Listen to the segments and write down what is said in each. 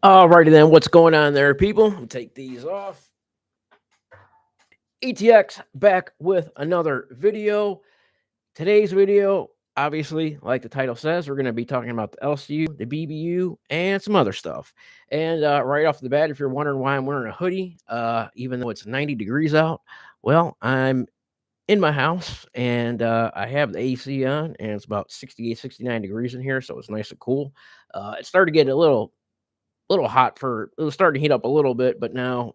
Alrighty then, what's going on there, people? Take these off. ETX back with another video. Today's video, obviously, like the title says, we're going to be talking about the LCU, the BBU, and some other stuff. And right off the bat, if you're wondering why I'm wearing a hoodie, even though it's 90 degrees out, well, I'm in my house and I have the AC on, and it's about 68, 69 degrees in here, so it's nice and cool. It started to get a little hot for it was starting to heat up a little bit, but now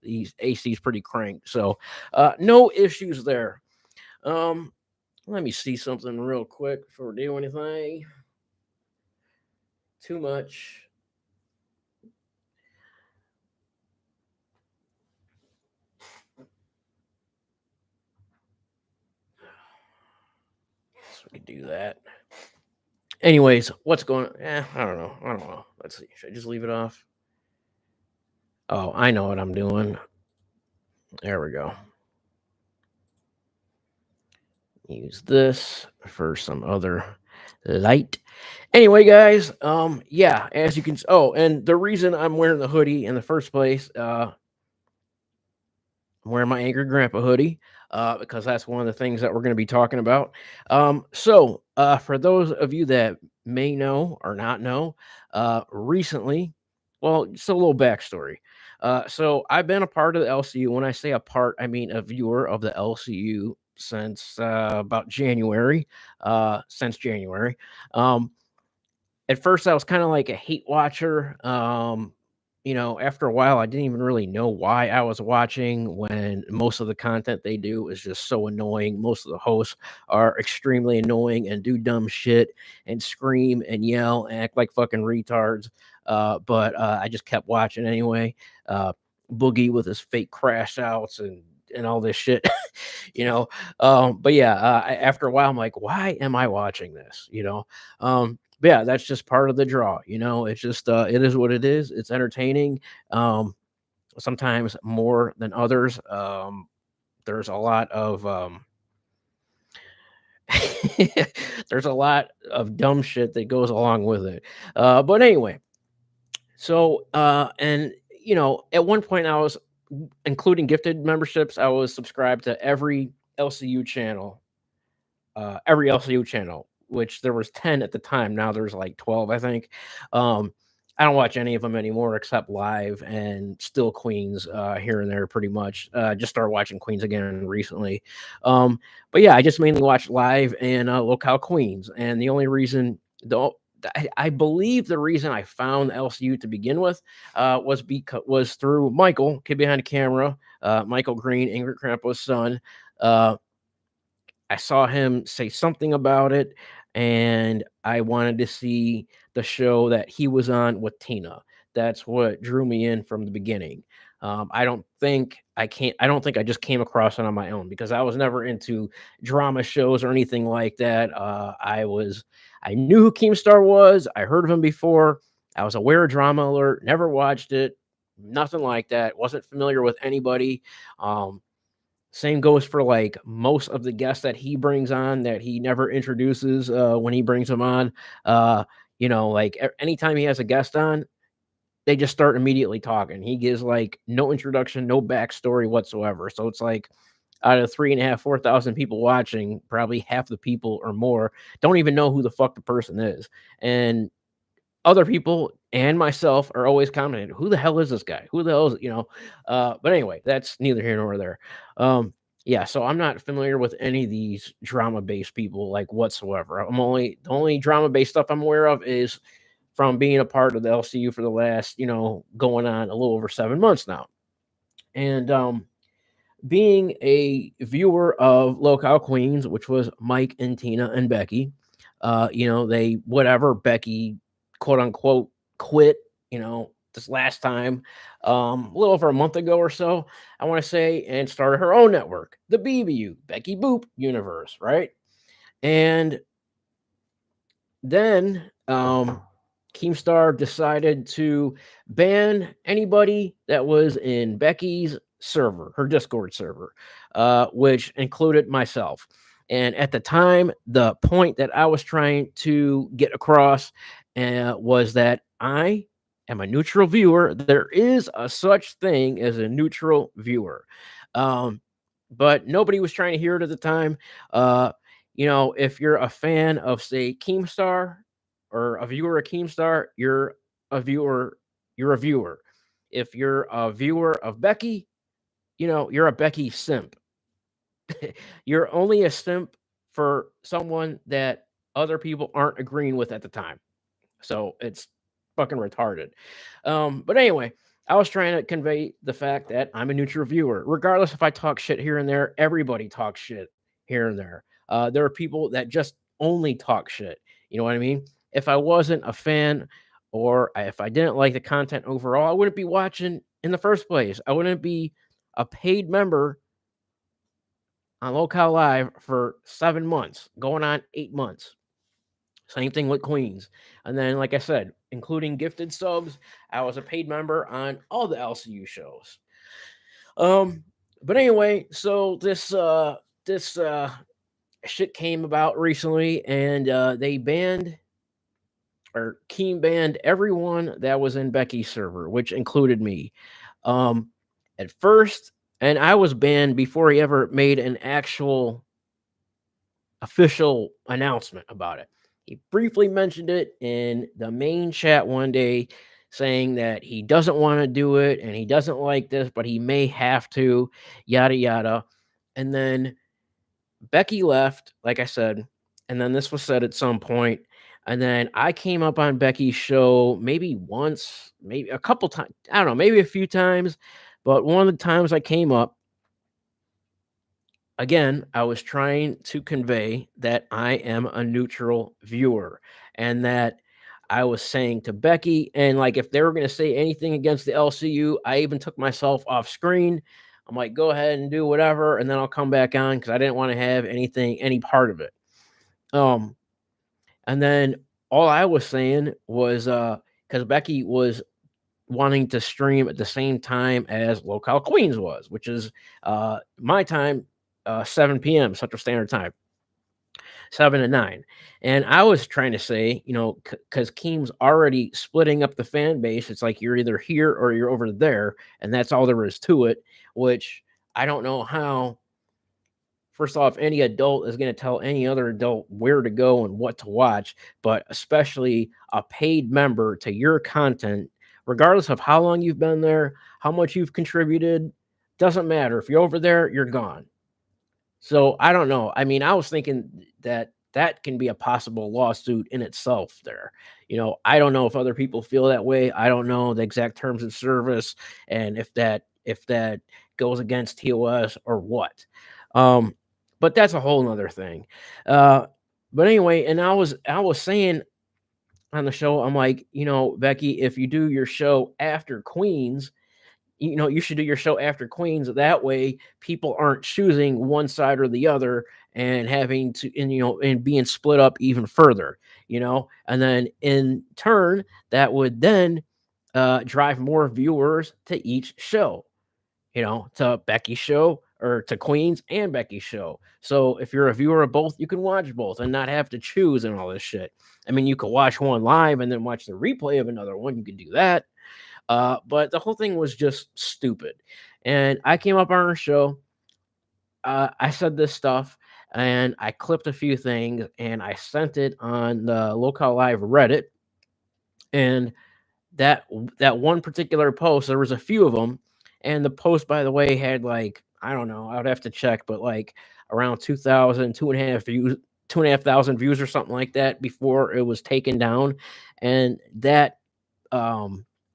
the AC is pretty cranked. So no issues there. Um Let me see something real quick before we do anything. Too much. So we can do that. Anyways, what's going on? I don't know. I don't know. Let's see. Should I just leave it off? Oh, I know what I'm doing. There we go. Use this for some other light. Anyway, guys, yeah, as you can and the reason I'm wearing the hoodie in the first place, I'm wearing my Angry Grandpa hoodie, because that's one of the things that we're going to be talking about. For those of you that may know or not know, recently, well, just a little backstory. So I've been a part of the LCU. When I say a part, I mean a viewer of the LCU since about January. Since January. At first, I was kind of like a hate watcher. After a while, I didn't even really know why I was watching when most of the content they do is just so annoying. Most of the hosts are extremely annoying and do dumb shit and scream and yell and act like fucking retards. But I just kept watching anyway. Uh, Boogie with his fake crash outs and all this shit, you know. But yeah, after a while, I'm like, why am I watching this? But yeah, that's just part of the draw. It's just it is what it is. It's entertaining. Sometimes more than others. There's a lot of there's a lot of dumb shit that goes along with it. But anyway, so and at one point I was, including gifted memberships, I was subscribed to every LCU channel, which there was 10 at the time. Now there's like 12, I think. I don't watch any of them anymore except live and still Queens here and there pretty much. Just started watching Queens again recently. But yeah, I just mainly watch live and Locale Queens. And the only reason, I believe the reason I found LCU to begin with was through Michael, kid behind the camera, Michael Green, Ingrid Krampus' son. I saw him say something about it, and I wanted to see the show that he was on with Tina. That's what drew me in from the beginning. I don't think I just came across it on my own because I was never into drama shows or anything like that. I knew who Keemstar was. I heard of him before. I was aware of Drama Alert. Never watched it. Nothing like that. Wasn't familiar with anybody. Same goes for like most of the guests that he brings on that he never introduces when he brings them on. Like anytime he has a guest on, they just start immediately talking. He gives like no introduction, no backstory whatsoever. So it's like out of 3,500, 4,000 people watching, probably half the people or more don't even know who the fuck the person is. And other people and myself are always commenting, "Who the hell is this guy? Who the hell is?" But anyway, that's neither here nor there. Yeah, so I'm not familiar with any of these drama-based people like whatsoever. The only drama-based stuff I'm aware of is from being a part of the LCU for the last, going on a little over 7 months now, and being a viewer of Locale Queens, which was Mike and Tina and Becky. They whatever Becky quote unquote quit, this last time, a little over a month ago or so, I want to say, and started her own network, the BBU, Becky Boop Universe, right? And then Keemstar decided to ban anybody that was in Becky's server, her Discord server, which included myself. And at the time, the point that I was trying to get across was that I am a neutral viewer. There is a such thing as a neutral viewer. Um, but nobody was trying to hear it at the time. Uh, if you're a fan of, say, Keemstar or a viewer of Keemstar, a viewer, you're a viewer. If you're a viewer of Becky, you're a Becky simp. You're only a simp for someone that other people aren't agreeing with at the time. So it's fucking retarded. But anyway, I was trying to convey the fact that I'm a neutral viewer. Regardless if I talk shit here and there, everybody talks shit here and there. There are people that just only talk shit. You know what I mean? If I wasn't a fan or if I didn't like the content overall, I wouldn't be watching in the first place. I wouldn't be a paid member on Local Live for 7 months, going on 8 months. Same thing with Queens. And then, like I said, including gifted subs, I was a paid member on all the LCU shows. Um, but anyway, so this shit came about recently, and they banned or Keen banned everyone that was in Becky's server, which included me. Um, at first, and I was banned before he ever made an actual official announcement about it. He briefly mentioned it in the main chat one day, saying that he doesn't want to do it and he doesn't like this, but he may have to, yada, yada. And then Becky left, like I said, and then this was said at some point. And then I came up on Becky's show maybe once, maybe a couple times. I don't know, maybe a few times. But one of the times I came up, again, I was trying to convey that I am a neutral viewer and that I was saying to Becky, and like if they were going to say anything against the LCU, I even took myself off screen. I'm like, go ahead and do whatever, and then I'll come back on because I didn't want to have any part of it. Um, and then all I was saying was because Becky was wanting to stream at the same time as Local Queens was, which is my time, 7 p.m. Central Standard Time, 7 to 9. And I was trying to say, because Keem's already splitting up the fan base. It's like you're either here or you're over there, and that's all there is to it, which I don't know how. First off, any adult is going to tell any other adult where to go and what to watch, but especially a paid member to your content, regardless of how long you've been there, how much you've contributed, doesn't matter. If you're over there, you're gone. So I don't know. I mean, I was thinking that that can be a possible lawsuit in itself there. I don't know if other people feel that way. I don't know the exact terms of service and if that goes against TOS or what. But that's a whole nother thing. But anyway, and I was saying on the show, I'm like, Becky, if you do your show after Queens, you should do your show after Queens. That way, people aren't choosing one side or the other and having to, and being split up even further. And then in turn, that would then drive more viewers to each show. To Becky's show or to Queens and Becky's show. So if you're a viewer of both, you can watch both and not have to choose and all this shit. I mean, you could watch one live and then watch the replay of another one. You can do that. But the whole thing was just stupid. And I came up on her show. I said this stuff and I clipped a few things and I sent it on the Local Live Reddit. And that one particular post, there was a few of them, and the post, by the way, had like, I don't know, I would have to check, but like around 2,000, 2,500 views or something like that before it was taken down. And that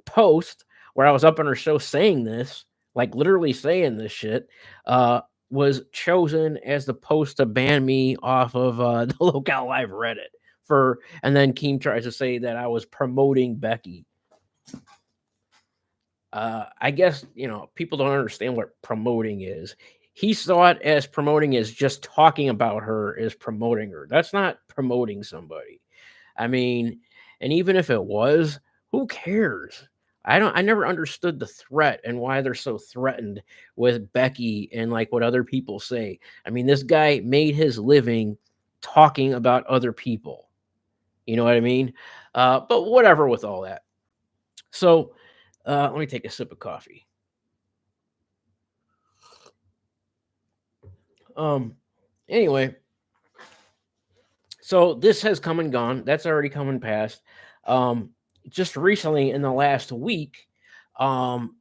post where I was up on her show saying this, like literally saying this shit, was chosen as the post to ban me off of the Local Live Reddit and then Keem tries to say that I was promoting Becky. I guess, people don't understand what promoting is. He saw it as promoting as just talking about her is promoting her. That's not promoting somebody. I mean, and even if it was, who cares? I never understood the threat and why they're so threatened with Becky and like what other people say. I mean, this guy made his living talking about other people. You know what I mean? But whatever with all that. So let me take a sip of coffee. Um, anyway, so this has come and gone. That's already come and passed. Um, just recently in the last week, um,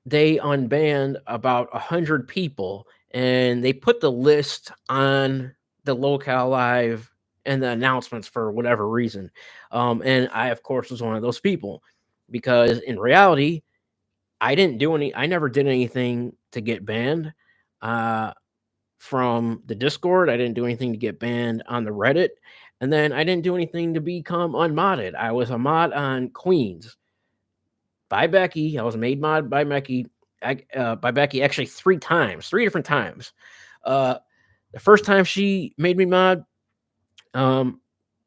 they unbanned about 100 people, and they put the list on the locale live and the announcements for whatever reason. And I, of course, was one of those people because in reality, I never did anything to get banned. Uh, from the Discord. I didn't do anything to get banned on the Reddit. And then I didn't do anything to become unmodded. I was a mod on Queens by Becky. I was made mod by Becky. By Becky actually 3 times, 3 different times. Uh, the first time she made me mod, um,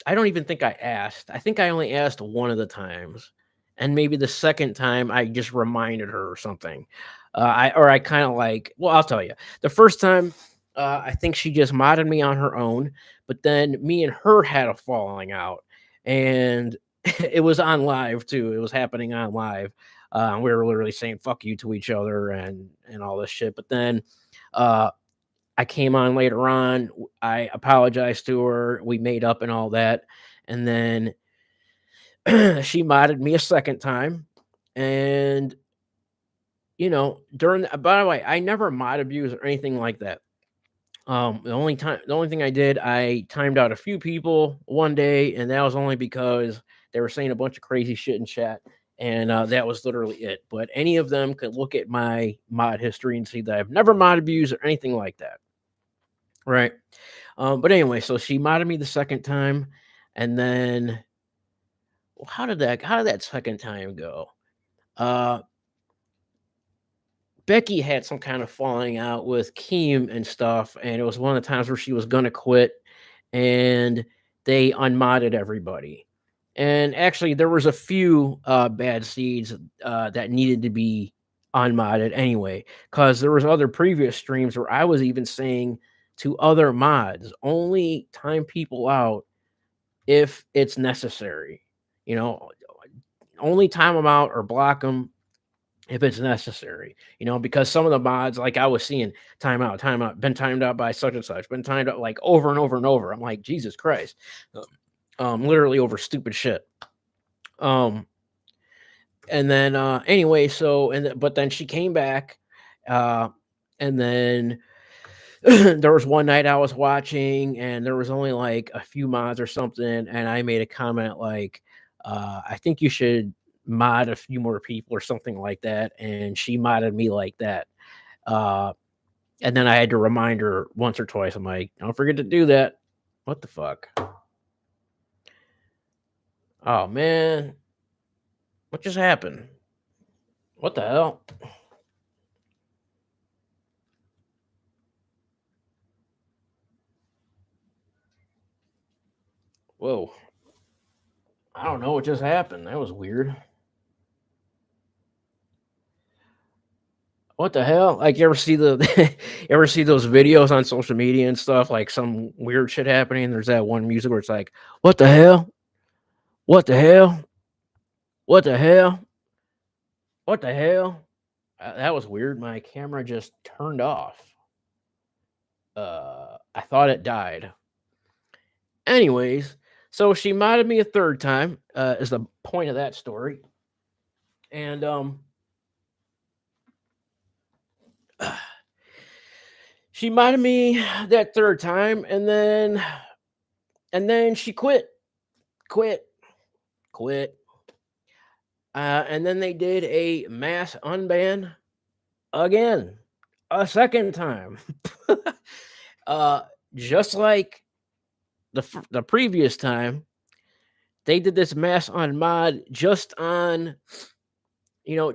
I don't even think I asked. I think I only asked one of the times, and maybe the second time I just reminded her or something. I kind of like. Well, I'll tell you. The first time, I think she just modded me on her own, but then me and her had a falling out, and it was on live too. It was happening on live. We were literally saying "fuck you" to each other and all this shit. But then, uh, I came on later on. I apologized to her. We made up and all that. And then she modded me a second time. And, by the way, I never mod abuse or anything like that. The only thing I did, I timed out a few people one day, and that was only because they were saying a bunch of crazy shit in chat. And that was literally it. But any of them could look at my mod history and see that I've never mod abused or anything like that. Right. But anyway, so she modded me the second time, and then how did that second time go? Uh, Becky had some kind of falling out with Keem and stuff, and it was one of the times where she was gonna quit, and they unmodded everybody. And actually, there was a few bad seeds that needed to be unmodded anyway, because there was other previous streams where I was even saying to other mods, only time people out if it's necessary. You know, only time them out or block them if it's necessary. Because some of the mods, like I was seeing, time out, been timed out by such and such, been timed out like over and over and over. I'm like, Jesus Christ, literally over stupid shit. And then anyway, but then she came back, and then there was one night I was watching, and there was only like a few mods or something, and I made a comment like, "I think you should mod a few more people or something like that," and she modded me like that. Uh, and then I had to remind her once or twice. I'm like, "Don't forget to do that." What the fuck? Oh man, what just happened? What the hell? Whoa. I don't know what just happened. That was weird. What the hell? Like, you ever see you ever see those videos on social media and stuff, like some weird shit happening? There's that one music where it's like, "What the hell? What the hell? What the hell? What the hell?" That was weird. My camera just turned off. I thought it died. Anyways, so she modded me a third time, is the point of that story. And she modded me that third time, and then she quit, quit. And then they did a mass unban again, a second time. uh, just like the previous time, they did this mass unmod just on,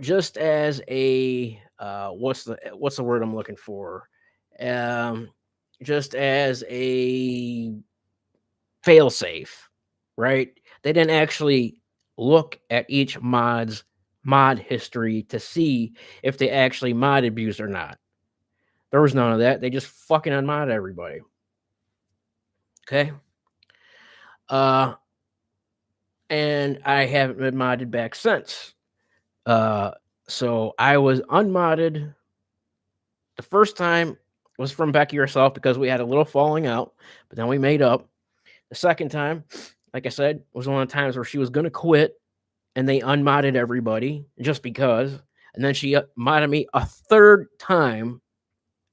just as a what's the word I'm looking for? Um, just as a failsafe, right? They didn't actually look at each mod's mod history to see if they actually mod abused or not. There was none of that. They just fucking unmodded everybody. Okay. Uh and I haven't been modded back since. Uh, so I was unmodded. The first time was from Becky herself because we had a little falling out, but then we made up. The second time, like I said, was one of the times where she was gonna quit and they unmodded everybody just because. And then she modded me a third time,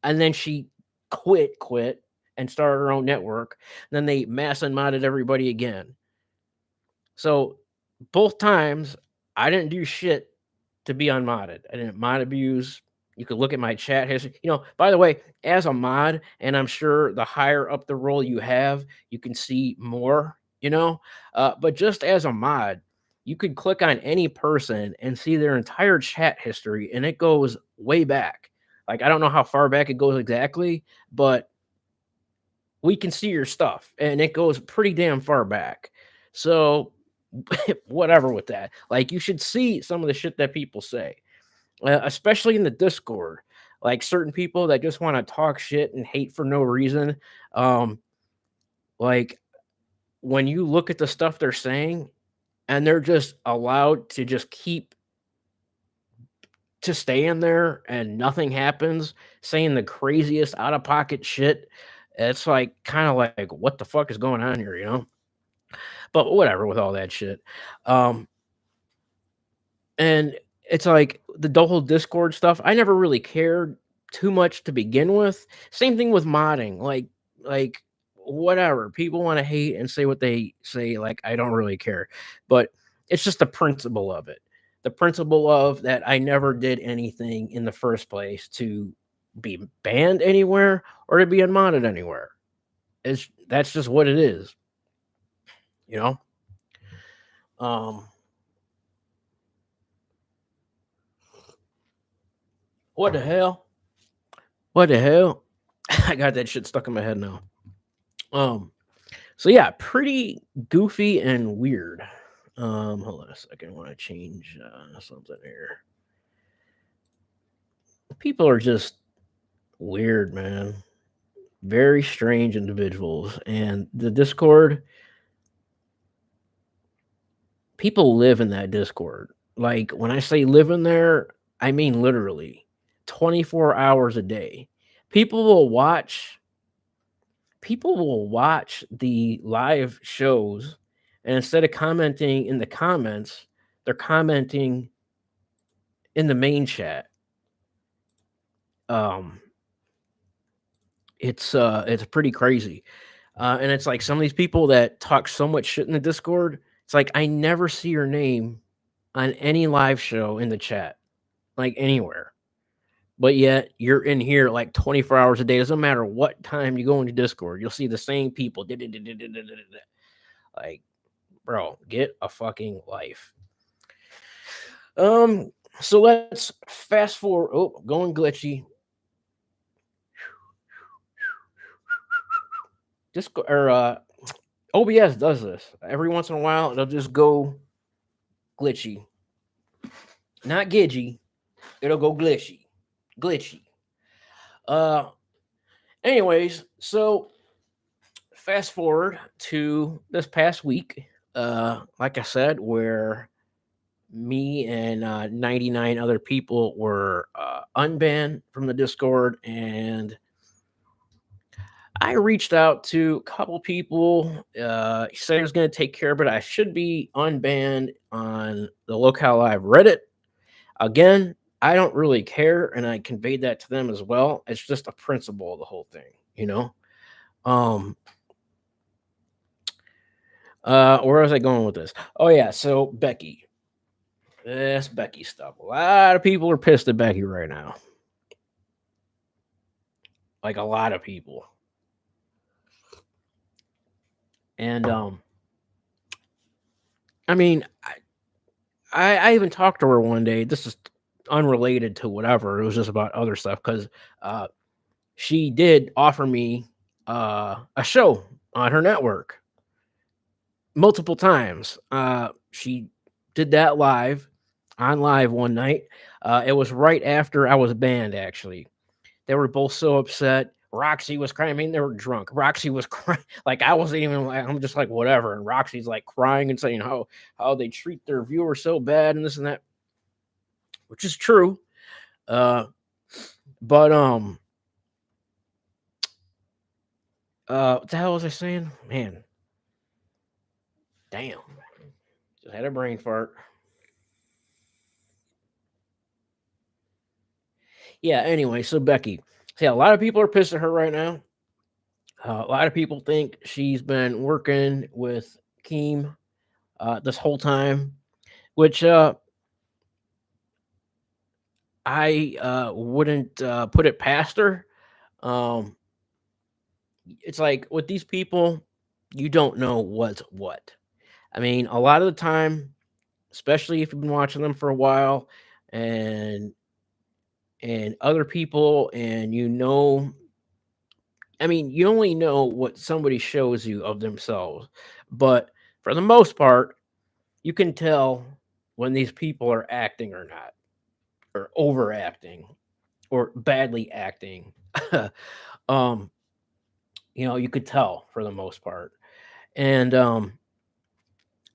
and then she quit, and started her own network. And then they mass unmodded everybody again. So both times, I didn't do shit to be unmodded. I didn't mod abuse. You could look at my chat history. By the way, as a mod, and I'm sure the higher up the role you have, you can see more. But just as a mod, you could click on any person and see their entire chat history, and it goes way back. Like, I don't know how far back it goes exactly, but we can see your stuff, and it goes pretty damn far back. So, whatever with that. Like, you should see some of the shit that people say, especially in the Discord. Like, certain people that just want to talk shit and hate for no reason. Like, when you look at the stuff they're saying, and they're just allowed to just keep to stay in there and nothing happens, saying the craziest out of pocket shit. It's like kind of like, what the fuck is going on here? But whatever with all that shit. And it's like the whole Discord stuff, I never really cared too much to begin with. Same thing with modding. Like whatever. People want to hate and say what they say, like I don't really care. But it's just the principle of it. The principle of that I never did anything in the first place to be banned anywhere or to be unmodded anywhere. That's just what it is, you know? Um what the hell? What the hell? I got that shit stuck in my head now. So yeah, pretty goofy and weird. Hold on a second. I want to change something here. People are just weird, man. Very strange individuals. And the Discord, people live in that Discord. Like when I say live in there, I mean literally 24 hours a day. People will watch people will watch the live shows, and instead of commenting in the comments, they're commenting in the main chat. Um, it's pretty crazy. And it's like some of these people that talk so much shit in the Discord, it's like I never see your name on any live show in the chat, like anywhere. But yet you're in here like 24 hours a day. Doesn't matter what time you go into Discord, you'll see the same people. Like, bro, get a fucking life. So let's fast forward. Oh, going glitchy. OBS does this every once in a while. It'll just go glitchy, not gidgy. It'll go glitchy. Uh, anyways, so fast forward to this past week. Like I said, where me and 99 other people were unbanned from the Discord, and I reached out to a couple people. He said he was going to take care of it. I should be unbanned on the Local Live Reddit. Again, I don't really care, and I conveyed that to them as well. It's just a principle of the whole thing. Where was I going with this? Oh yeah, so Becky. This Becky stuff. A lot of people are pissed at Becky right now. Like a lot of people. And I mean, I even talked to her one day. This is unrelated to whatever. It was just about other stuff because she did offer me a show on her network multiple times. She did that on live one night. It was right after I was banned, actually. They were both so upset. Roxy was crying. I mean, they were drunk. Roxy was crying. Like I wasn't even like, I'm just like whatever. And Roxy's like crying and saying how they treat their viewers so bad and this and that, which is true. Uh, but what the hell was I saying? Man, damn, just had a brain fart. Yeah. Anyway, so Becky, see, a lot of people are pissed at her right now. A lot of people think she's been working with Keem this whole time, which I wouldn't put it past her. Um, it's like with these people, you don't know what's what. I mean, a lot of the time, especially if you've been watching them for a while, and other people, and I mean, you only know what somebody shows you of themselves, but for the most part, you can tell when these people are acting or not, or overacting, or badly acting. um, you could tell for the most part, and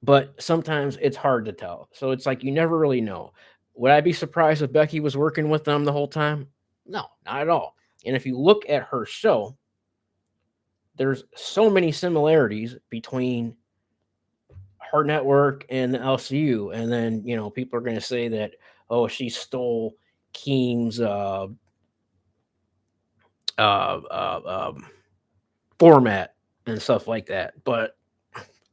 but sometimes it's hard to tell. So it's like you never really know. Would I be surprised if Becky was working with them the whole time? No, not at all. And if you look at her show, there's so many similarities between her network and the LCU. And then, people are going to say that, oh, she stole Keem's format and stuff like that. But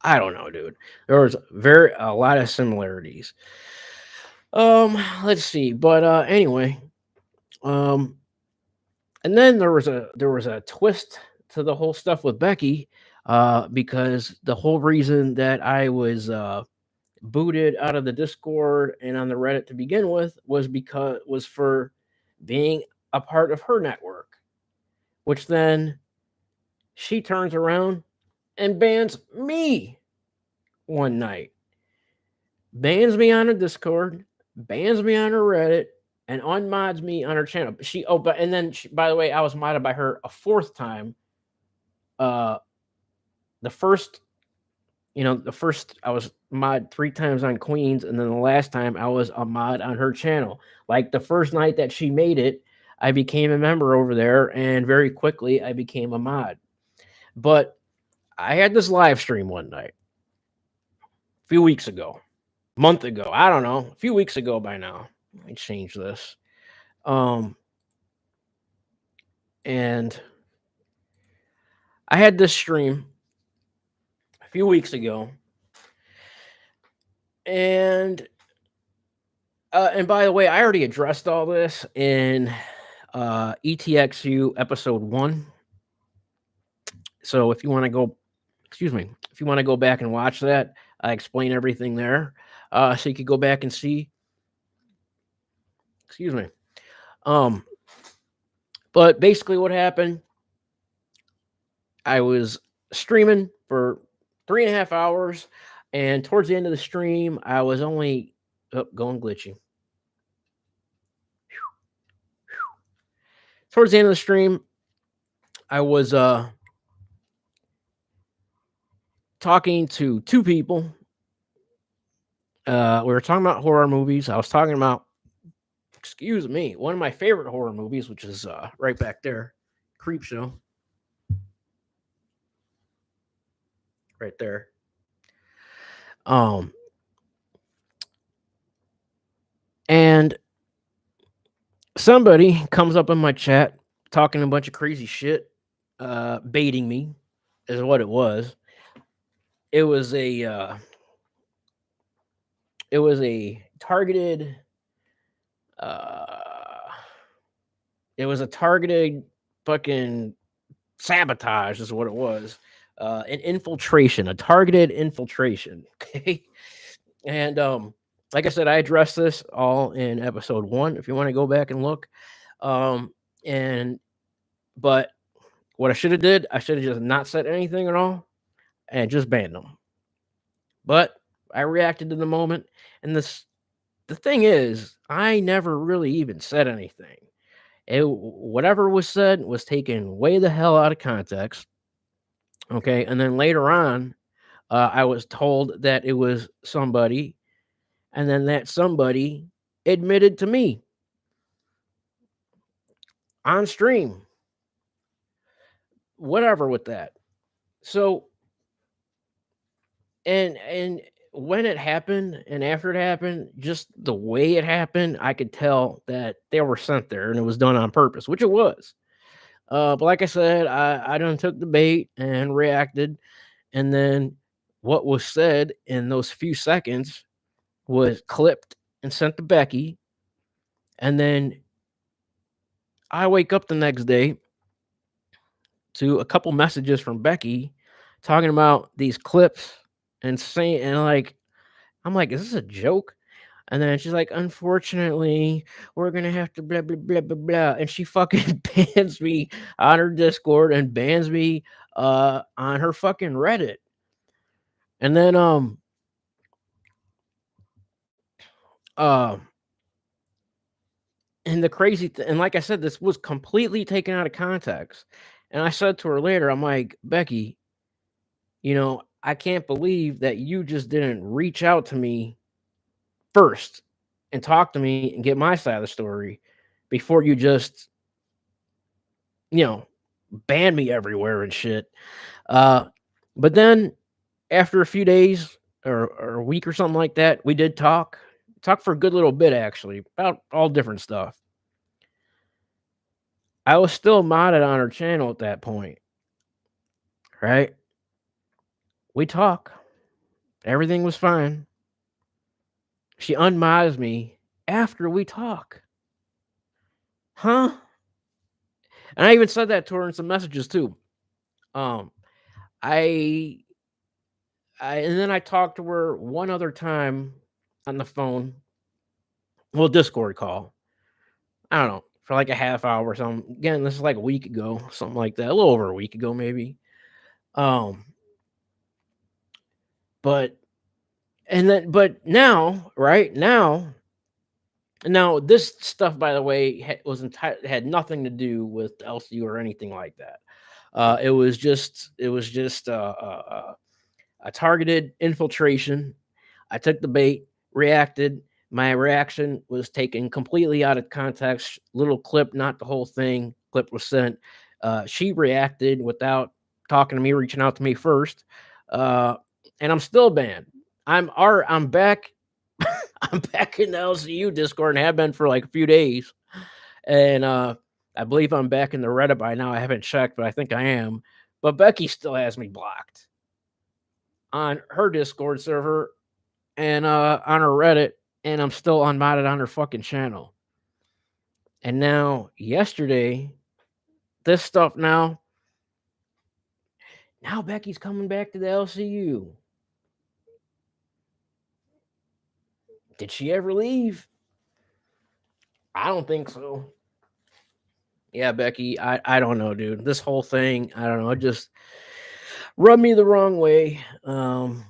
I don't know, dude. There was a lot of similarities. Let's see. But anyway, um, and then there was a twist to the whole stuff with Becky, because the whole reason that I was booted out of the Discord and on the Reddit to begin with was for being a part of her network, which then she turns around and bans me one night. Bans me on her Discord, bans me on her Reddit, and unmods me on her channel. By the way, I was modded by her a fourth time. The first I was mod 3 times on Queens, and then the last time I was a mod on her channel. Like the first night that she made it, I became a member over there, and very quickly I became a mod. But I had this live stream one night, a few weeks ago, month ago, I don't know, a few weeks ago by now. Let me change this. And I had this stream a few weeks ago, and by the way, I already addressed all this in ETXU episode 1. So if you want to go, if you want to go back and watch that, I explain everything there. So you could go back and see. Excuse me. But basically what happened, I was streaming for 3.5 hours, and towards the end of the stream, I was only going glitchy. Towards the end of the stream, I was talking to 2 people. We were talking about horror movies. I was talking about, excuse me, one of my favorite horror movies, which is right back there, Creepshow. Right there. And somebody comes up in my chat talking a bunch of crazy shit, baiting me is what it was. It was a targeted fucking sabotage is what it was. An infiltration, a targeted infiltration. Okay. And like I said, I addressed this all in episode 1 if you want to go back and look. But what I should have did, I should have just not said anything at all and just banned them. But I reacted to the moment, and the thing is, I never really even said anything. Whatever was said was taken way the hell out of context. Okay, and then later on, I was told that it was somebody, and then that somebody admitted to me on stream. Whatever with that. So, and when it happened and after it happened, just the way it happened, I could tell that they were sent there and it was done on purpose, which it was. But like I said, I done took the bait and reacted, and then what was said in those few seconds was clipped and sent to Becky, and then I wake up the next day to a couple messages from Becky talking about these clips and saying, and like, I'm like, is this a joke? And then she's like, unfortunately, we're gonna have to blah blah blah blah blah. And she fucking bans me on her Discord and bans me on her fucking Reddit. And then uh and the and like I said, this was completely taken out of context. And I said to her later, I'm like, Becky, I can't believe that you just didn't reach out to me first and talk to me and get my side of the story before you just, you know, ban me everywhere and shit. Uh, but then after a few days or a week or something like that, we did talk for a good little bit actually about all different stuff. I was still modded on her channel at that point, right? We talk. Everything was fine. She unmods me after we talk. Huh? And I even said that to her in some messages too. Um, I and then I talked to her one other time on the phone. Well, Discord call. I don't know, for like a half hour or something. Again, this is like a week ago, something like that. A little over a week ago, maybe. Um, but but now, right now, this stuff, by the way, had nothing to do with LCU or anything like that. It was just a targeted infiltration. I took the bait, reacted. My reaction was taken completely out of context. Little clip, not the whole thing. Clip was sent. She reacted without talking to me, reaching out to me first, uh, and I'm still banned. I'm back. I'm back in the LCU Discord and have been for like a few days, and I believe I'm back in the Reddit by now. I haven't checked, but I think I am. But Becky still has me blocked on her Discord server and on her Reddit, and I'm still unmodded on her fucking channel. And now yesterday, this stuff now Becky's coming back to the LCU. Did she ever leave? I don't think so. Yeah, Becky, I don't know, dude. This whole thing, I don't know, it just rubbed me the wrong way. On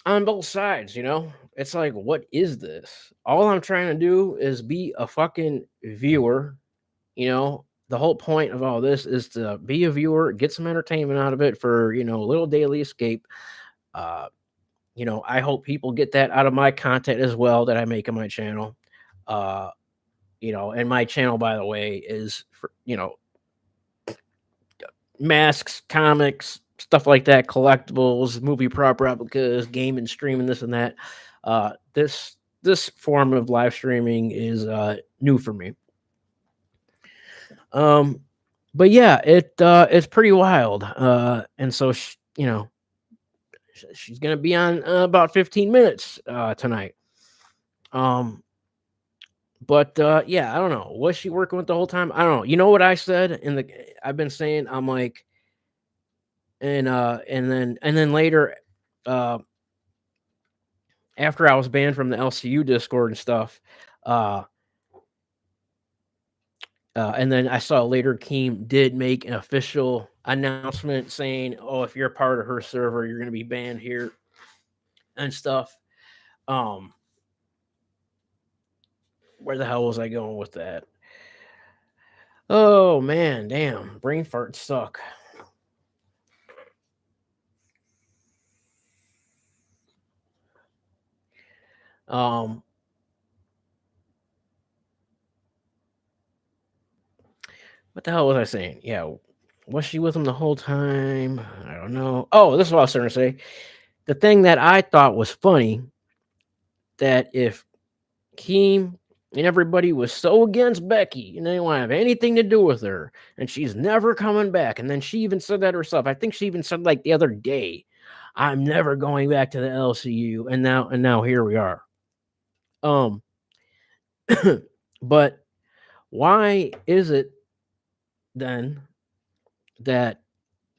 both sides, It's like, what is this? All I'm trying to do is be a fucking viewer. The whole point of all this is to be a viewer, get some entertainment out of it for, a little daily escape. Uh, I hope people get that out of my content as well that I make on my channel. Uh, and my channel, by the way, is for, masks, comics, stuff like that, collectibles, movie prop replicas, gaming, streaming, this and that. This form of live streaming is new for me. But yeah, it's pretty wild. And so she's gonna be on about 15 minutes tonight. But yeah, I don't know. Was she working with the whole time? I don't know. You know what I said I've been saying, I'm like, and then later, uh after I was banned from the LCU Discord and stuff, uh and then I saw later Keem did make an official announcement saying, "Oh, if you're a part of her server, you're going to be banned here and stuff." Um, where the hell was I going with that? Oh man, damn, brain farts suck. Um, what the hell was I saying? Yeah, was she with him the whole time? I don't know. Oh, this is what I was trying to say. The thing that I thought was funny, that if Keem and everybody was so against Becky and they didn't want to have anything to do with her, and she's never coming back. And then she even said that herself. I think she even said like the other day, "I'm never going back to the LCU." And now here we are. Um, but why is it then that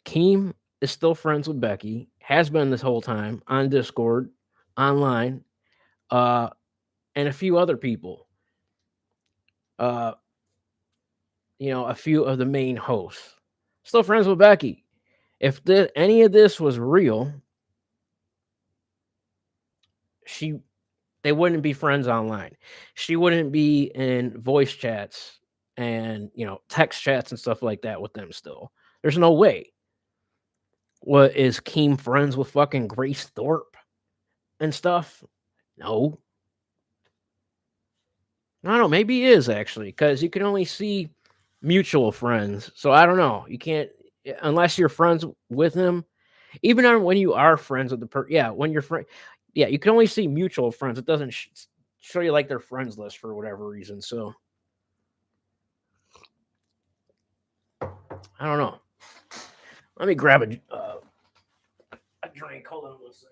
Keem is still friends with Becky, has been this whole time on Discord, online, uh, and a few other people, uh, a few of the main hosts, still friends with Becky. If any of this was real, she they wouldn't be friends online. She wouldn't be in voice chats and text chats and stuff like that with them still. There's no way. What is Keem friends with fucking Grace Thorpe and stuff? No. I don't know. Maybe he is actually, because you can only see mutual friends. So I don't know. You can't unless you're friends with him. Even when you are friends with the person, yeah, when you're friend, yeah, you can only see mutual friends. It doesn't show you like their friends list for whatever reason. So I don't know. Let me grab a drink. Hold on 1 second.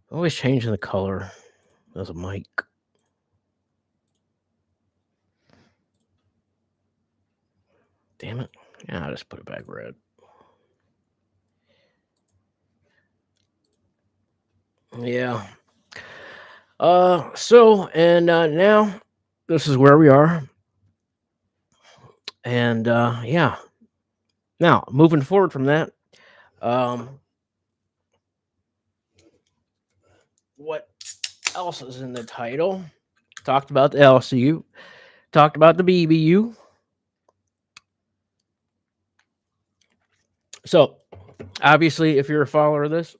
Always changing the color. There's a mic. Damn it. Yeah, I'll just put it back red. Yeah. Now this is where we are. And yeah. Now, moving forward from that, um what else is in the title? Talked about the LCU, talked about the BBU. So, obviously, if you're a follower of this,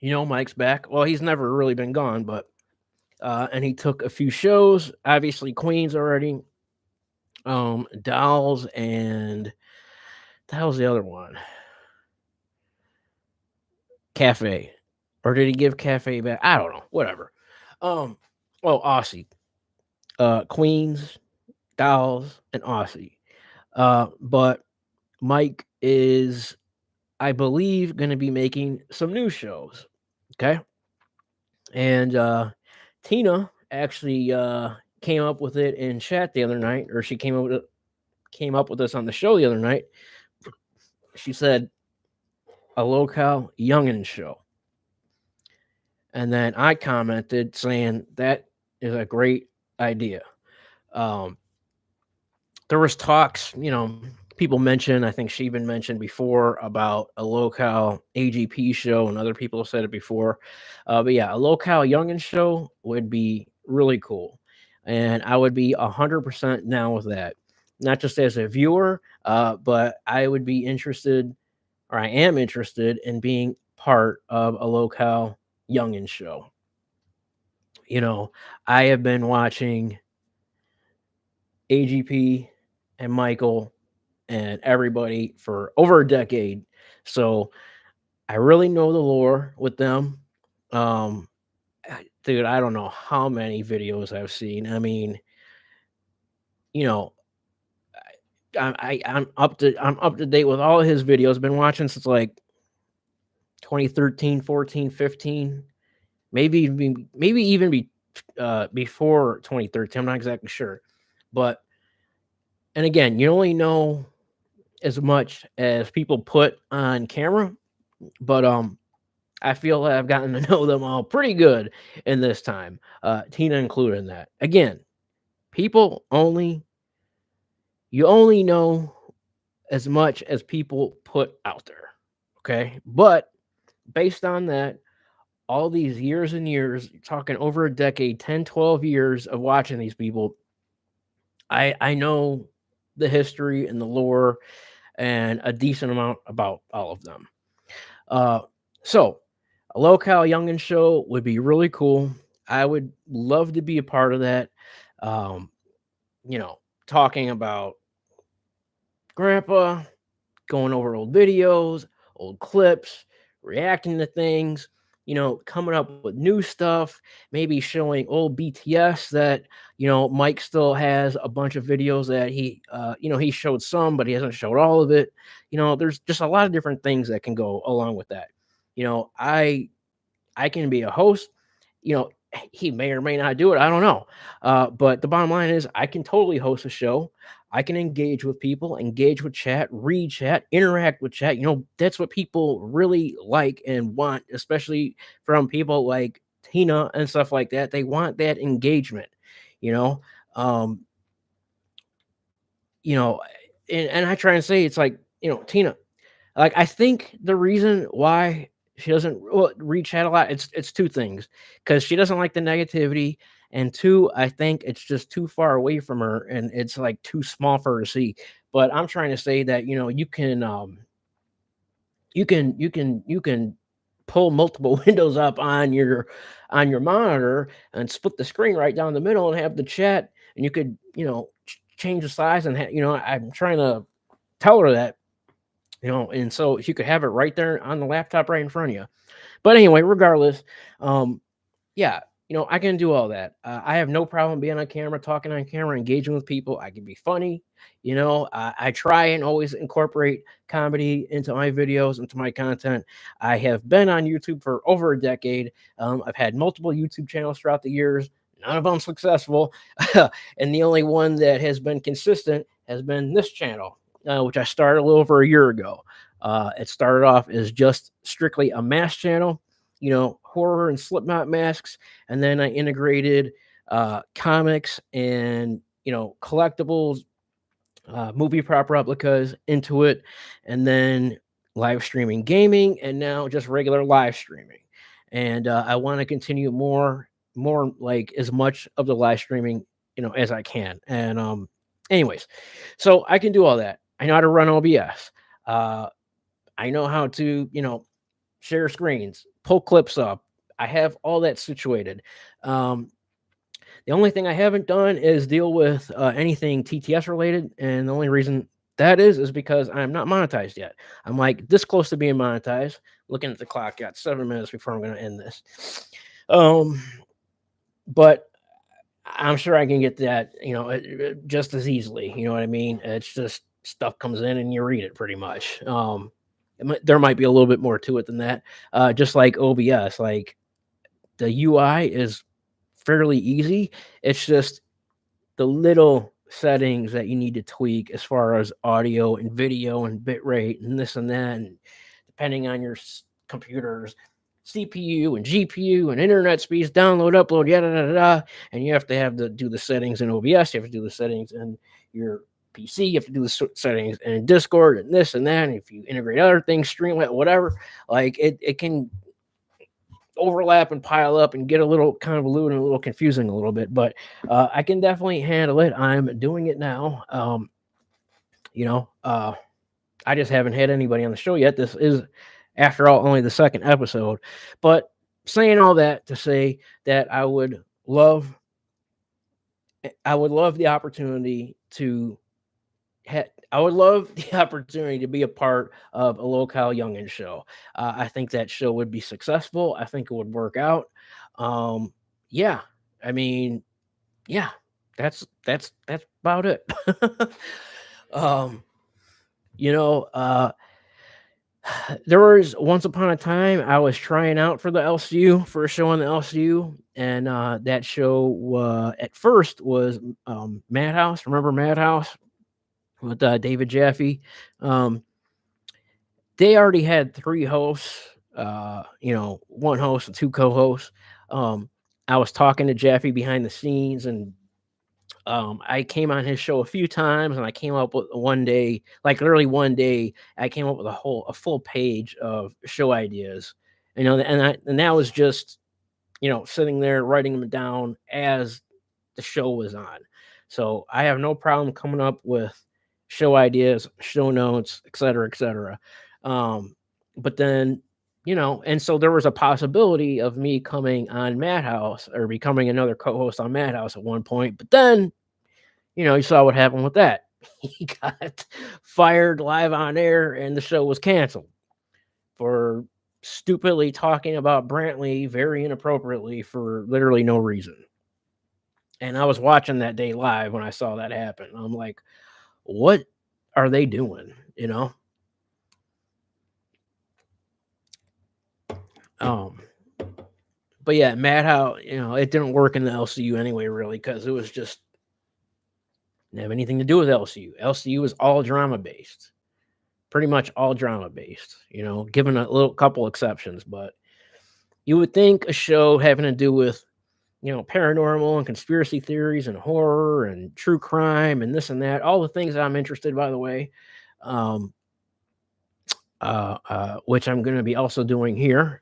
Mike's back. Well, he's never really been gone, but and he took a few shows. Obviously, Queens already, Dolls, and the hell's the other one? Cafe, or did he give Cafe back? I don't know. Whatever. Um, Aussie, Queens, Dolls, and Aussie. But Mike is, I believe, going to be making some new shows. Okay. And Tina actually came up with it in chat the other night, or she came up with this on the show the other night. She said a LolcowYoungins show. And then I commented saying that is a great idea. Um, there was talks, people mentioned, I think she even mentioned before, about a local AGP show, and other people have said it before. But yeah, a LolcowYoungins show would be really cool. And I would be 100% down with that. Not just as a viewer, but I would be interested, or I am interested in being part of a LolcowYoungins show. I have been watching AGP and Michael and everybody for over a decade. So I really know the lore with them. Um, Dude, I don't know how many videos I've seen. I mean, you know, I'm up to date with all of his videos. Been watching since like 2013, 14, 15. maybe even before 2013. I'm not exactly sure, but and again, you only know as much as people put on camera, but I feel like I've gotten to know them all pretty good in this time. Tina included in that. Again, people only you only know as much as people put out there. Okay. But based on that, all these years and years, talking over a decade, 10, 12 years of watching these people, I know the history and the lore and a decent amount about all of them. Uh, so a local youngin show would be really cool. I would love to be a part of that. Um, you know, talking about grandpa, going over old videos, old clips, reacting to things, coming up with new stuff, maybe showing old BTS that, Mike still has a bunch of videos that he showed some, but he hasn't showed all of it. There's just a lot of different things that can go along with that. I can be a host. You know, he may or may not do it. I don't know. But the bottom line is, I can totally host a show. I can engage with people, engage with chat, read chat, interact with chat. That's what people really like and want, especially from people like Tina and stuff like that. They want that engagement, you know. Um, you know, and I try and say it's like, Tina, like, I think the reason why she doesn't read chat a lot, it's two things, because she doesn't like the negativity, and two, I think it's just too far away from her, and it's, like, too small for her to see. But I'm trying to say that, you can pull multiple windows up on your monitor and split the screen right down the middle and have the chat, and you could, change the size, and I'm trying to tell her that, and so you could have it right there on the laptop right in front of you. But anyway, regardless, um, yeah, I can do all that. I have no problem being on camera, talking on camera, engaging with people. I can be funny. I try and always incorporate comedy into my videos, into my content. I have been on YouTube for over a decade. I've had multiple YouTube channels throughout the years. None of them successful, and the only one that has been consistent has been this channel, which I started a little over a year ago. It started off as just strictly a mask channel, horror and Slipknot masks, and then I integrated comics and collectibles, movie prop replicas into it, and then live streaming gaming, and now just regular live streaming. And I want to continue more like as much of the live streaming, as I can. And anyways, so I can do all that. I know how to run OBS. Uh, I know how to, share screens, pull clips up. I have all that situated. Um, the only thing I haven't done is deal with anything TTS related, and the only reason that is because I'm not monetized yet. I'm like this close to being monetized. Looking at the clock, got 7 minutes before I'm going to end this. Um, but I'm sure I can get that, just as easily. You know what I mean? It's just stuff comes in and you read it pretty much. There might be a little bit more to it than that. Just like OBS, like the UI is fairly easy. It's just the little settings that you need to tweak as far as audio and video and bitrate and this and that, and depending on your computer's CPU and GPU and internet speeds, download, upload, yada da da, and you have to do the settings in OBS. You have to do the settings in your PC. You have to do the settings in Discord and this and that. And if you integrate other things, Streamlit, whatever, like it can overlap and pile up and get a little convoluted and a little confusing a little bit, but I can definitely handle it. I'm doing it now. I just haven't had anybody on the show yet. This is, after all, only the second episode. But saying all that to say that I would love the opportunity to I would love the opportunity to be a part of a local youngin show. I think that show would be successful. I think it would work out. Yeah, I mean, yeah, that's about it. um, you know, uh, There was once upon a time I was trying out for the LCU for a show on the LCU, and that show at first was Madhouse. Remember Madhouse with David Jaffe? Um, they already had three hosts. One host and two co-hosts. Um, I was talking to Jaffe behind the scenes, and I came on his show a few times, and I came up with one day, like literally one day, I came up with a full page of show ideas. And that was just sitting there writing them down as the show was on. So I have no problem coming up with show ideas, show notes, et cetera, et cetera. Um, but then, and so there was a possibility of me coming on Madhouse or becoming another co-host on Madhouse at one point. But then, you saw what happened with that. He got fired live on air and the show was canceled for stupidly talking about Brantley very inappropriately for literally no reason. And I was watching that day live when I saw that happen. I'm like, what are they doing? Um, but yeah, Madhouse, it didn't work in the LCU anyway, really, because it was just didn't have anything to do with LCU. LCU is all drama based, pretty much all drama based, given a little couple exceptions. But you would think a show having to do with paranormal and conspiracy theories and horror and true crime and this and that, all the things that I'm interested, by the way, um, which I'm going to be also doing here.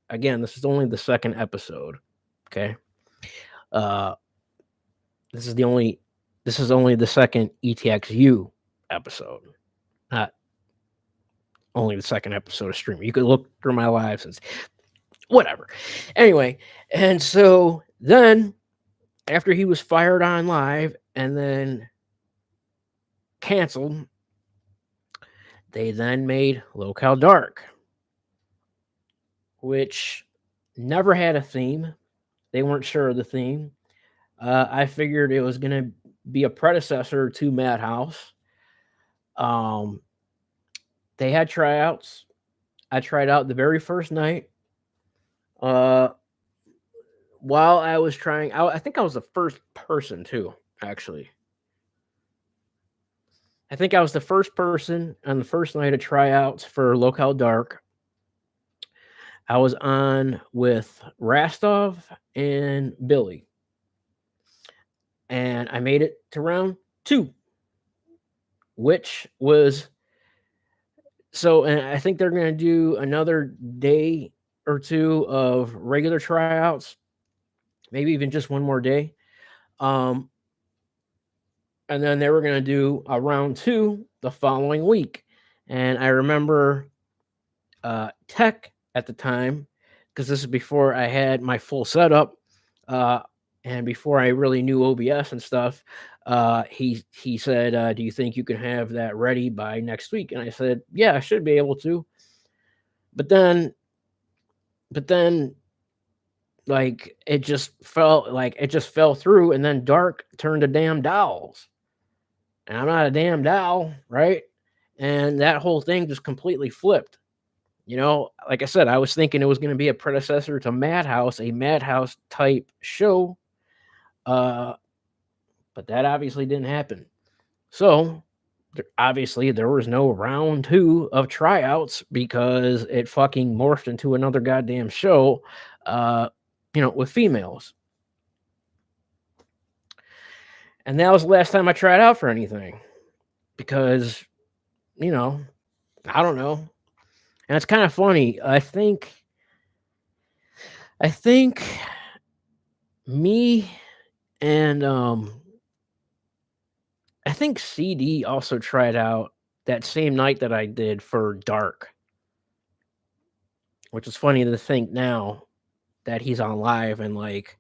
Again, this is only the second episode. Okay. Uh, this is only the second ETXU episode, not only the second episode of stream. You could look through my lives and whatever. Anyway, and so then after he was fired on live and then canceled, they then made Locale Dark, which never had a theme. They weren't sure of the theme. I figured it was going to be a predecessor to Madhouse. They had tryouts. I tried out the very first night. While I was trying, I think I was the first person too, actually. I think I was the first person on the first night of tryouts for Locale Dark. I was on with Rastov and Billy. And I made it to round 2, which was and I think they're going to do another day or two of regular tryouts, maybe even just one more day. And then they were going to do a round 2 the following week. And I remember Tech at the time, because this is before I had my full setup, and before I really knew OBS and stuff. He said, do you think you can have that ready by next week? And I said, yeah, I should be able to. But then like it just fell through, and then Dark turned to damn dowels. And I'm not a damn dowel, right? And that whole thing just completely flipped. Like I said, I was thinking it was going to be a predecessor to Madhouse, a Madhouse type show. But that obviously didn't happen. So obviously there was no round 2 of tryouts because it fucking morphed into another goddamn show, with females. And that was the last time I tried out for anything because, I don't know. And it's kind of funny. I think me and I think CD also tried out that same night that I did for Dark, which is funny to think now that he's on live, and like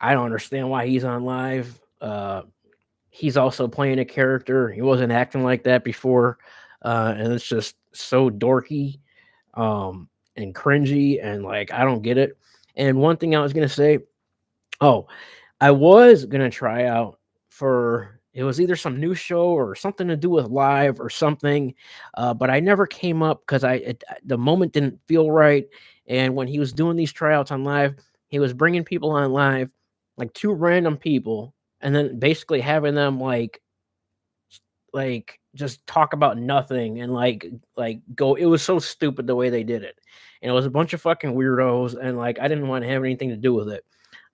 I don't understand why he's on live. He's also playing a character. He wasn't acting like that before, and it's just so dorky and cringy, and like I don't get it. And one thing I was gonna say, I was gonna try out for It was either some new show or something to do with live or something, but I never came up because the moment didn't feel right. And when he was doing these tryouts on live, he was bringing people on live, like two random people, and then basically having them just talk about nothing and like go. It was so stupid the way they did it, and it was a bunch of fucking weirdos, and like I didn't want to have anything to do with it.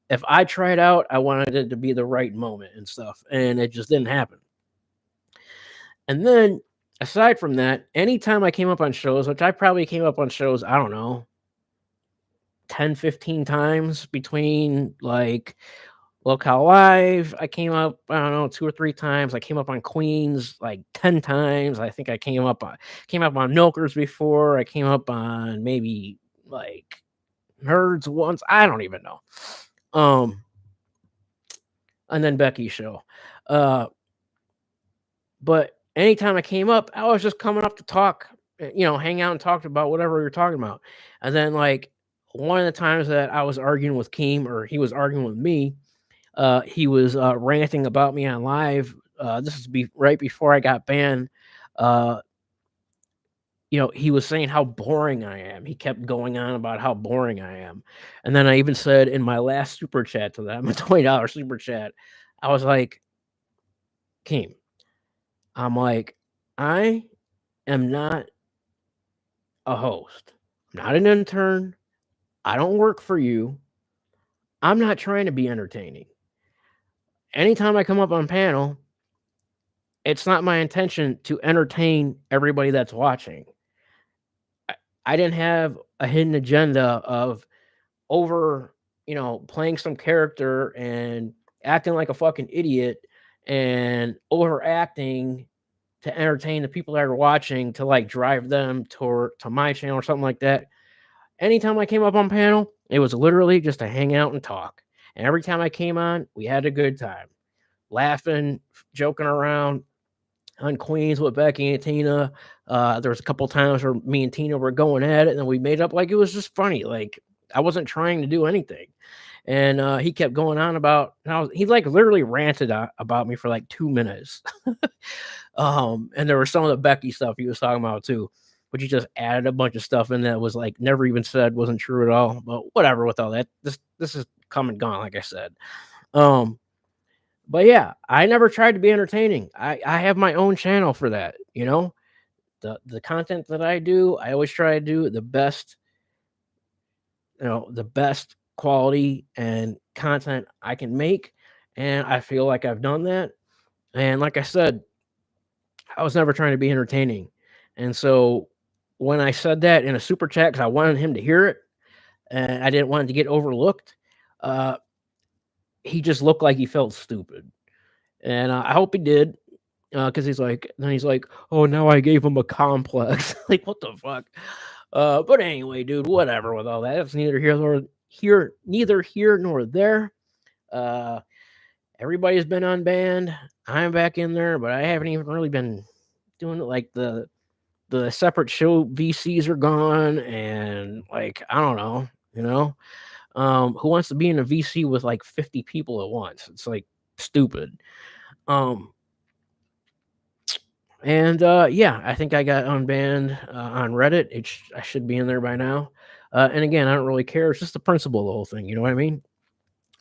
If I tried out, I wanted it to be the right moment and stuff, and it just didn't happen. And then aside from that, anytime I came up on shows, which I probably came up on shows, I don't know, 10, 15 times between like Local Live, I came up, I don't know, 2 or 3 times. I came up on Queens like 10 times. I think I came up on Milkers before. I came up on maybe like Nerds once. I don't even know. And then Becky's show. But anytime I came up, I was just coming up to talk, hang out and talk about whatever we were talking about. And then like one of the times that I was arguing with Keem or he was arguing with me, he was ranting about me on live. This is right before I got banned. He was saying how boring I am. He kept going on about how boring I am. And then I even said in my last super chat to them, a $20 super chat, I was like, Keem, I'm like, I am not a host. I'm not an intern. I don't work for you. I'm not trying to be entertaining. Anytime I come up on panel, it's not my intention to entertain everybody that's watching. I didn't have a hidden agenda of playing some character and acting like a fucking idiot and overacting to entertain the people that are watching to like drive them to my channel or something like that. Anytime I came up on panel, it was literally just to hang out and talk. And every time I came on, we had a good time, laughing, joking around on Queens with Becky and Tina. There was a couple times where me and Tina were going at it, and then we made up like it was just funny. Like I wasn't trying to do anything. And he kept going on about, he like literally ranted about me for like 2 minutes. And there was some of the Becky stuff he was talking about too, but he just added a bunch of stuff in that was like never even said, wasn't true at all. But whatever with all that. This is come and gone, like I said. But yeah, I never tried to be entertaining. I have my own channel for that, The content that I do, I always try to do the best, the best quality and content I can make. And I feel like I've done that. And like I said, I was never trying to be entertaining. And so when I said that in a super chat, because I wanted him to hear it and I didn't want it to get overlooked, he just looked like he felt stupid. And I hope he did, because he's like, oh, now I gave him a complex. Like, what the fuck? But anyway, dude, whatever with all that. It's neither here nor there. Everybody's been unbanned. I'm back in there, but I haven't even really been doing it. Like the separate show VCs are gone, and like I don't know, who wants to be in a VC with like 50 people at once? It's like stupid. And yeah, I think I got unbanned on Reddit. I should be in there by now. And again, I don't really care. It's just the principle of the whole thing. You know what I mean?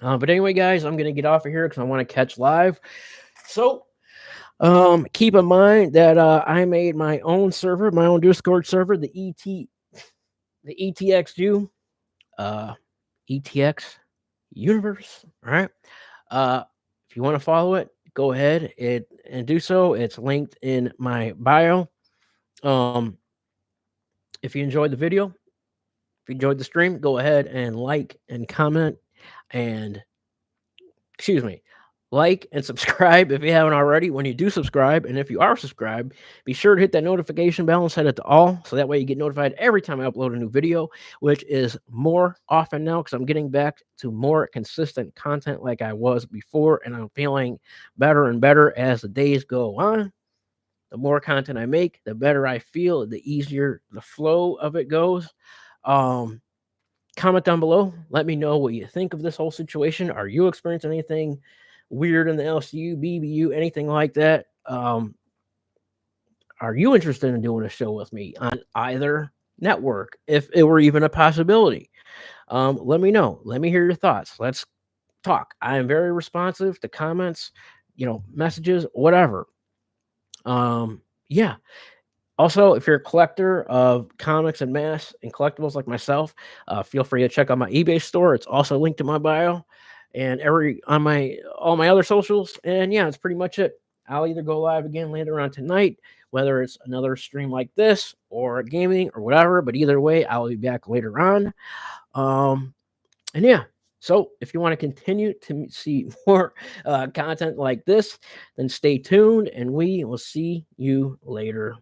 But anyway, guys, I'm going to get off of here because I want to catch live. So keep in mind that I made my own server, my own Discord server, the ETXU, ETX universe. All right. If you want to follow it, go ahead and do so. It's linked in my bio. If you enjoyed the video, if you enjoyed the stream, go ahead and like and comment and like and subscribe if you haven't already. When you do subscribe, and if you are subscribed, be sure to hit that notification bell and set it to all, so that way you get notified every time I upload a new video, which is more often now because I'm getting back to more consistent content like I was before, and I'm feeling better and better as the days go on. The more content I make, the better I feel, the easier the flow of it goes. Comment down below. Let me know what you think of this whole situation. Are you experiencing anything weird in the LCU, BBU, anything like that, are you interested in doing a show with me on either network if it were even a possibility? Let me know. Let me hear your thoughts. Let's talk. I am very responsive to comments, messages, whatever. Yeah. Also, if you're a collector of comics and mass and collectibles like myself, feel free to check out my eBay store. It's also linked to my bio and on my all my other socials. And yeah, that's pretty much it. I'll either go live again later on tonight, whether it's another stream like this or gaming or whatever. But either way, I'll be back later on. And yeah, so if you want to continue to see more content like this, then stay tuned and we will see you later.